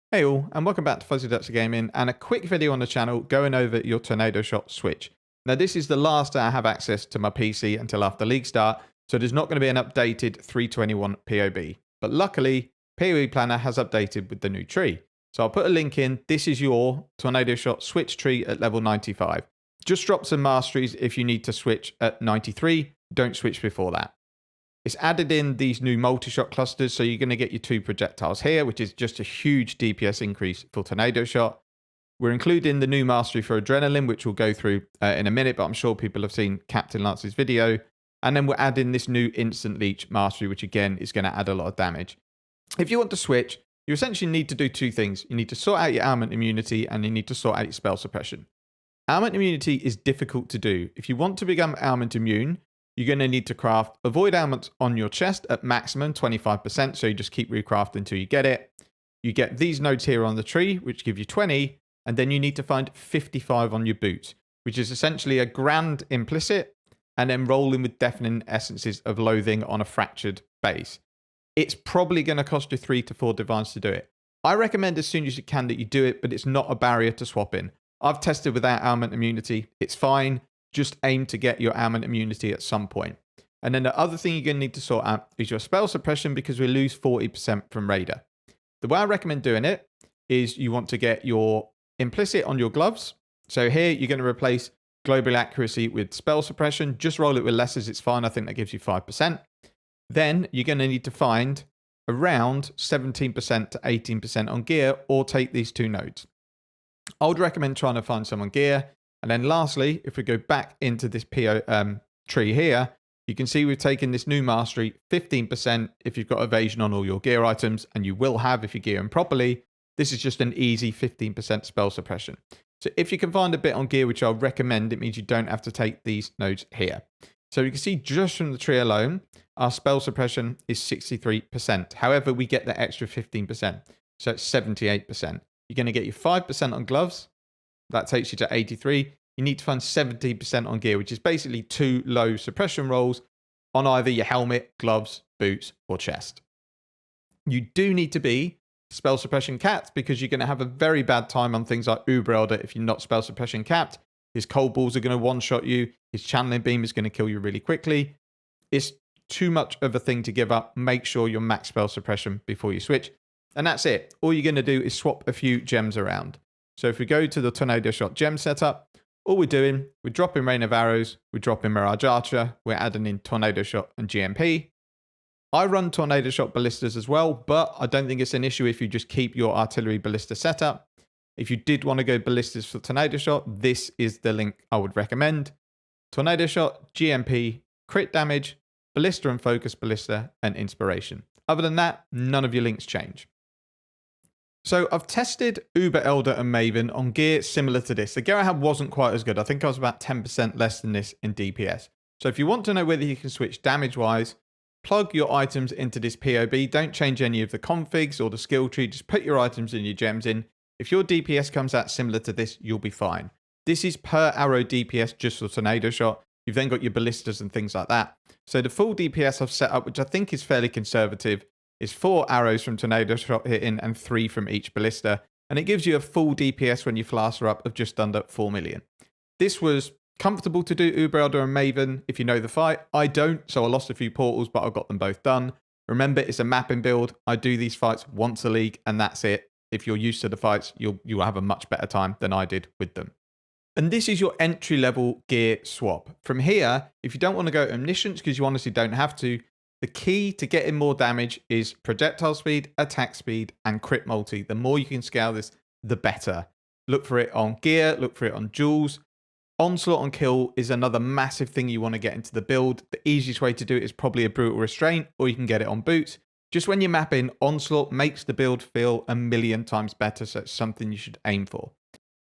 Hey all, and welcome back to Fuzzy Dutch Gaming, and a quick video on the channel going over your Tornado Shot switch. Now this is the last I have access to my PC until after League start, so there's not going to be an updated 321 POB. But luckily, PoE Planner has updated with the new tree. So I'll put a link in. This is your Tornado Shot switch tree at level 95. Just drop some masteries if you need to switch at 93, don't switch before that. It's added in these new multi-shot clusters, so you're going to get your 2 projectiles here, which is just a huge DPS increase for Tornado Shot. We're including the new mastery for Adrenaline, which we'll go through in a minute, but I'm sure people have seen Captain Lance's video. And then we're adding this new Instant Leech mastery, which again is going to add a lot of damage. If you want to switch, you essentially need to do 2 things. You need to sort out your Almond Immunity, and you need to sort out your Spell Suppression. Almond Immunity is difficult to do. If you want to become Almond Immune, you're going to need to craft Avoid Ailments on your chest at maximum 25%, so you just keep recrafting until you get it. You get these nodes here on the tree, which give you 20, and then you need to find 55 on your boots, which is essentially a grand implicit, and then rolling with deafening essences of loathing on a fractured base. It's probably going to cost you 3 to 4 divines to do it. I recommend as soon as you can that you do it, but it's not a barrier to swap in. I've tested without Almond Immunity. It's fine. Just aim to get your Almond Immunity at some point. And then the other thing you're going to need to sort out is your Spell Suppression, because we lose 40% from Raider. The way I recommend doing it is you want to get your Implicit on your gloves. So here you're going to replace Global Accuracy with Spell Suppression. Just roll it with lessers, it's fine. I think that gives you 5%. Then you're going to need to find around 17% to 18% on gear, or take these 2 nodes. I would recommend trying to find some on gear. And then lastly, if we go back into this tree here, you can see we've taken this new mastery, 15% if you've got evasion on all your gear items, and you will have if you gear them properly. This is just an easy 15% spell suppression. So if you can find a bit on gear, which I'll recommend, it means you don't have to take these nodes here. So you can see just from the tree alone, our spell suppression is 63%. However, we get the extra 15%. So it's 78%. You're going to get your 5% on gloves. That takes you to 83. You need to find 70% on gear, which is basically 2 low suppression rolls on either your helmet, gloves, boots, or chest. You do need to be spell suppression capped, because you're going to have a very bad time on things like Uber Elder if you're not spell suppression capped. His cold balls are going to one-shot you. His channeling beam is going to kill you really quickly. It's too much of a thing to give up. Make sure you're max spell suppression before you switch. And that's it. All you're going to do is swap a few gems around. So if we go to the Tornado Shot gem setup, all we're doing, we're dropping Rain of Arrows, we're dropping Mirage Archer, we're adding in Tornado Shot and GMP. I run Tornado Shot Ballistas as well, but I don't think it's an issue if you just keep your Artillery Ballista setup. If you did want to go Ballistas for Tornado Shot, this is the link I would recommend. Tornado Shot, GMP, crit damage, Ballista and Focus Ballista, and Inspiration. Other than that, none of your links change. So I've tested Uber Elder and Maven on gear similar to this. The gear I had wasn't quite as good. I think I was about 10% less than this in DPS. So if you want to know whether you can switch damage-wise, plug your items into this POB. Don't change any of the configs or the skill tree. Just put your items and your gems in. If your DPS comes out similar to this, you'll be fine. This is per arrow DPS just for Tornado Shot. You've then got your ballistas and things like that. So the full DPS I've set up, which I think is fairly conservative, is 4 arrows from Tornado Shot hitting and 3 from each ballista. And it gives you a full DPS when you flask her up of just under 4 million. This was comfortable to do Uber Elder and Maven if you know the fight. I don't, so I lost a few portals, but I got them both done. Remember, it's a mapping build. I do these fights once a league, and that's it. If you're used to the fights, you'll have a much better time than I did with them. And this is your entry-level gear swap. From here, if you don't want to go Omniscience, because you honestly don't have to, the key to getting more damage is projectile speed, attack speed, and crit multi. The more you can scale this, the better. Look for it on gear, look for it on jewels. Onslaught on kill is another massive thing you want to get into the build. The easiest way to do it is probably a brutal restraint, or you can get it on boots. Just when you're mapping, Onslaught makes the build feel a million times better, so it's something you should aim for.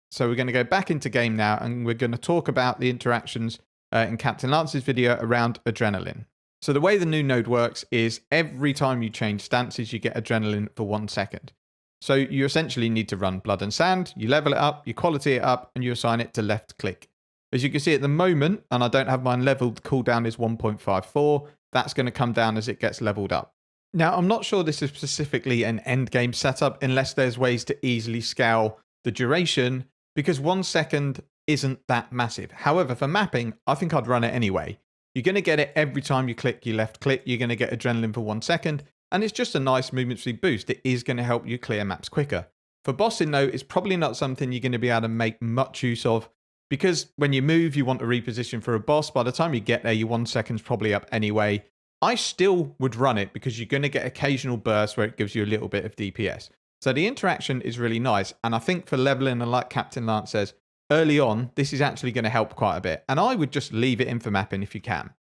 So we're going to go back into game now, and we're going to talk about the interactions in Captain Lance's video around Adrenaline. So the way the new node works is every time you change stances, you get Adrenaline for 1 second. So you essentially need to run Blood and Sand, you level it up, you quality it up, and you assign it to left click. As you can see at the moment, and I don't have mine leveled, cooldown is 1.54. That's going to come down as it gets leveled up. Now, I'm not sure this is specifically an end game setup unless there's ways to easily scale the duration, because 1 second isn't that massive. However, for mapping, I think I'd run it anyway. You're going to get it every time you click your left click. You're going to get adrenaline for 1 second, and it's just a nice movement speed boost. It is going to help you clear maps quicker. For bossing though, it's probably not something you're going to be able to make much use of, because when you move, you want to reposition for a boss. By the time you get there, your 1 second's probably up anyway. I still would run it because you're going to get occasional bursts where it gives you a little bit of DPS. So the interaction is really nice. And I think for leveling, and like Captain Lance says, early on, this is actually going to help quite a bit. And I would just leave it in for mapping if you can.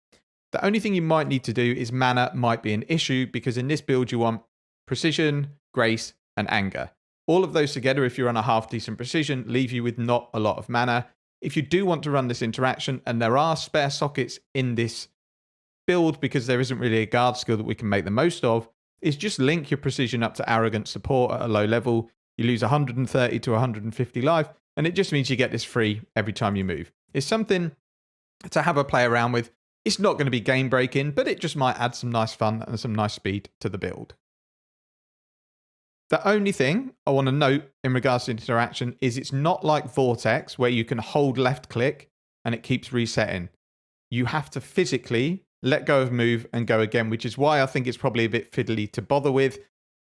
The only thing you might need to do is mana might be an issue, because in this build you want precision, grace, and anger. All of those together, if you're on a half decent precision, leave you with not a lot of mana. If you do want to run this interaction, and there are spare sockets in this build because there isn't really a guard skill that we can make the most of, is just link your precision up to arrogant support at a low level. You lose 130 to 150 life, and it just means you get this free every time you move. It's something to have a play around with. It's not going to be game breaking, but it just might add some nice fun and some nice speed to the build. The only thing I want to note in regards to interaction is it's not like Vortex where you can hold left click and it keeps resetting. You have to physically let go of move and go again, which is why I think it's probably a bit fiddly to bother with,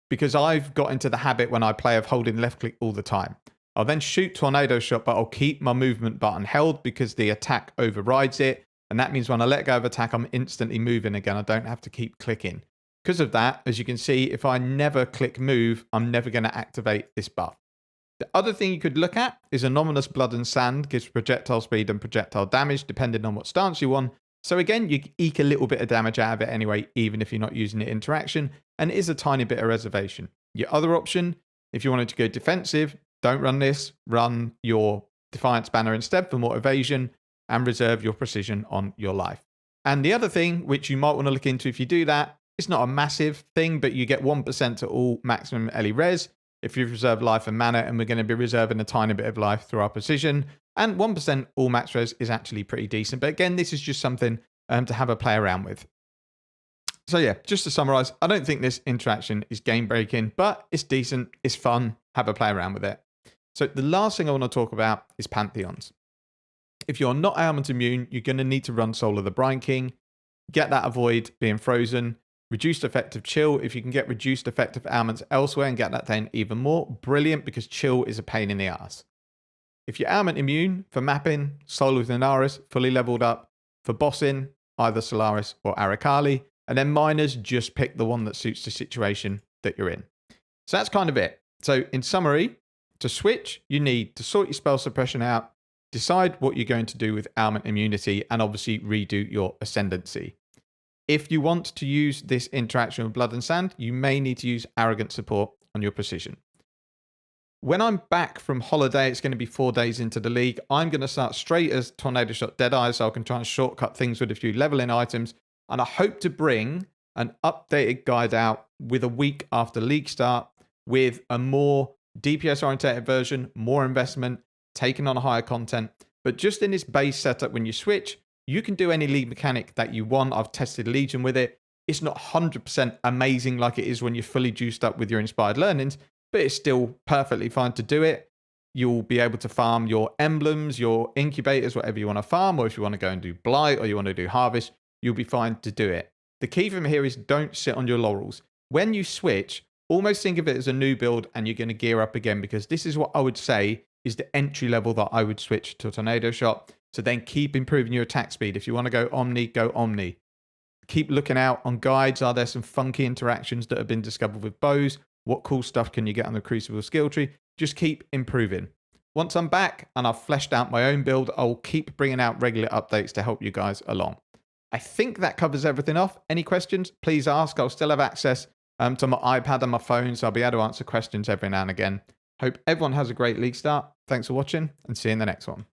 because I've got into the habit when I play of holding left click all the time. I'll then shoot Tornado Shot, but I'll keep my movement button held because the attack overrides it. And that means when I let go of attack, I'm instantly moving again. I don't have to keep clicking. Because of that, as you can see, if I never click move, I'm never going to activate this buff. The other thing you could look at is Anomalous Blood and Sand gives projectile speed and projectile damage depending on what stance you on. So again, you eke a little bit of damage out of it anyway, even if you're not using it interaction, and it is a tiny bit of reservation. Your other option, if you wanted to go defensive, don't run this, run your Defiance banner instead for more evasion, and reserve your precision on your life. And the other thing, which you might want to look into if you do that, it's not a massive thing, but you get 1% to all maximum LE res if you've reserved life and mana, and we're going to be reserving a tiny bit of life through our precision. And 1% all max res is actually pretty decent. But again, this is just something to have a play around with. So yeah, just to summarize, I don't think this interaction is game breaking, but it's decent, it's fun, have a play around with it. So the last thing I want to talk about is Pantheons. If you're not Almond Immune, you're going to need to run Soul of the Brine King, get that avoid being frozen, reduced effective chill. If you can get reduced effective ailments elsewhere and get that down even more, brilliant, because chill is a pain in the ass. If you're Almond Immune, for mapping, Soul of Inaris, fully leveled up. For bossing, either Solaris or Aracali. And then minors, just pick the one that suits the situation that you're in. So that's kind of it. So in summary, to switch, you need to sort your spell suppression out, decide what you're going to do with Almond Immunity, and obviously redo your Ascendency. If you want to use this interaction with Blood and Sand, you may need to use Arrogant support on your precision. When I'm back from holiday, it's going to be 4 days into the league. I'm going to start straight as Tornado Shot Deadeye, so I can try and shortcut things with a few leveling items. And I hope to bring an updated guide out with a week after league start with a more DPS oriented version, more investment, taking on a higher content. But just in this base setup, when you switch, you can do any league mechanic that you want. I've tested Legion with it. It's not 100% amazing like it is when you're fully juiced up with your inspired learnings, but it's still perfectly fine to do it. You'll be able to farm your emblems, your incubators, whatever you want to farm, or if you want to go and do Blight or you want to do Harvest, you'll be fine to do it. The key from here is don't sit on your laurels. When you switch, almost think of it as a new build and you're going to gear up again, because this is what I would say is the entry level that I would switch to Tornado Shot. So then keep improving your attack speed. If you want to go Omni, go Omni. Keep looking out on guides. Are there some funky interactions that have been discovered with bows? What cool stuff can you get on the Crucible skill tree? Just keep improving. Once I'm back and I've fleshed out my own build, I'll keep bringing out regular updates to help you guys along. I think that covers everything off. Any questions, please ask. I'll still have access to my iPad and my phone, so I'll be able to answer questions every now and again. Hope everyone has a great league start. Thanks for watching, and see you in the next one.